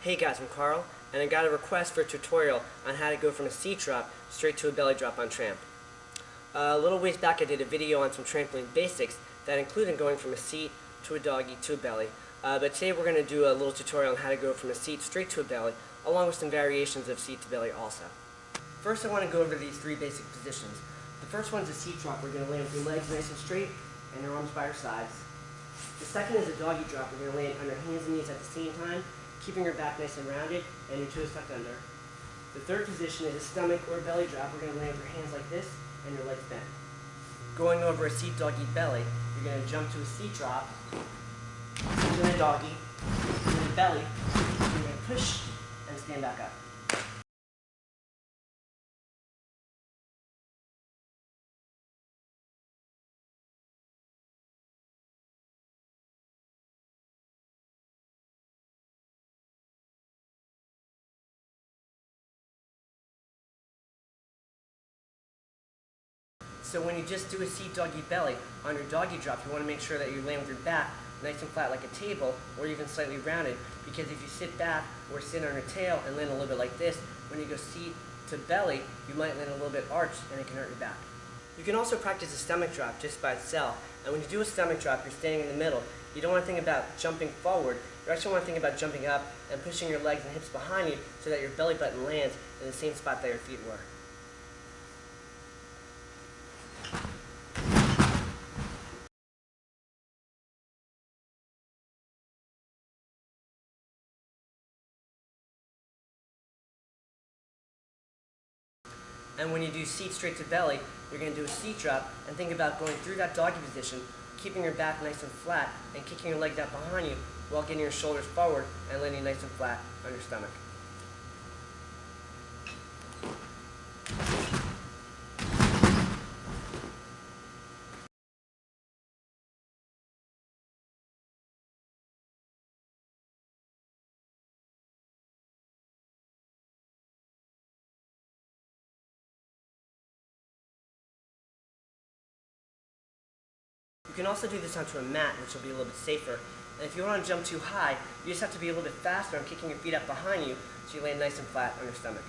Hey guys, I'm Carl, and I got a request for a tutorial on how to go from a seat drop straight to a belly drop on tramp. A little ways back I did a video on some trampoline basics that included going from a seat to a doggy to a belly, but today we're going to do a little tutorial on how to go from a seat straight to a belly, along with some variations of seat to belly also. First I want to go over these three basic positions. The first one is a seat drop. We're going to land with your legs nice and straight and your arms by your sides. The second is a doggy drop. We're going to land on your hands and knees at the same time, keeping your back nice and rounded and your toes tucked under. The third position is a stomach or belly drop. We're going to land with your hands like this and your legs bent. Going over a seat doggy belly, you're going to jump to a seat drop, then a doggy, then a belly, and you're going to push and stand back up. So when you just do a seat doggy belly, on your doggy drop, you want to make sure that you land with your back nice and flat like a table, or even slightly rounded, because if you sit back or sit on your tail and land a little bit like this, when you go seat to belly, you might land a little bit arched and it can hurt your back. You can also practice a stomach drop just by itself, and when you do a stomach drop, you're standing in the middle. You don't want to think about jumping forward, you actually want to think about jumping up and pushing your legs and hips behind you so that your belly button lands in the same spot that your feet were. And when you do seat straight to belly, you're going to do a seat drop and think about going through that doggy position, keeping your back nice and flat and kicking your legs out behind you while getting your shoulders forward and landing nice and flat on your stomach. You can also do this onto a mat, which will be a little bit safer. And if you want to jump too high, you just have to be a little bit faster on kicking your feet up behind you so you land nice and flat on your stomach.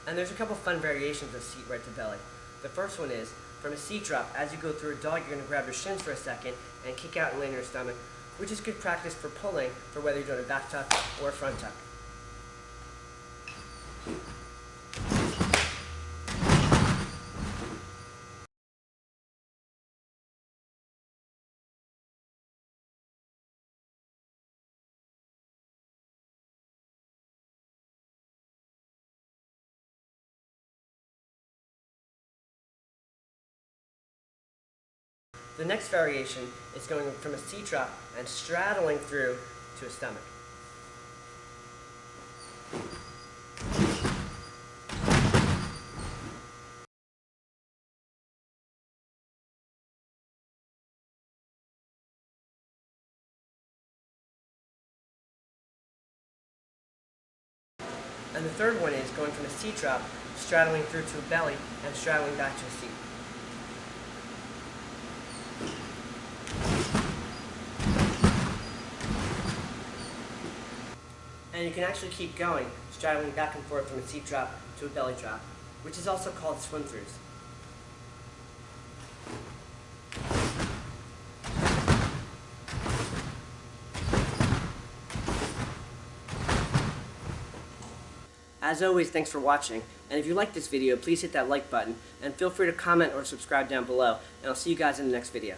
And there's a couple fun variations of seat right to belly. The first one is, from a seat drop, as you go through a dog, you're going to grab your shins for a second and kick out and land on your stomach, which is good practice for pulling for whether you're doing a back tuck or a front tuck. The next variation is going from a seat drop and straddling through to a stomach. And the third one is going from a seat drop, straddling through to a belly, and straddling back to a seat. And you can actually keep going, straddling back and forth from a seat drop to a belly drop, which is also called swim-throughs. As always, thanks for watching, and if you like this video, please hit that like button, and feel free to comment or subscribe down below, and I'll see you guys in the next video.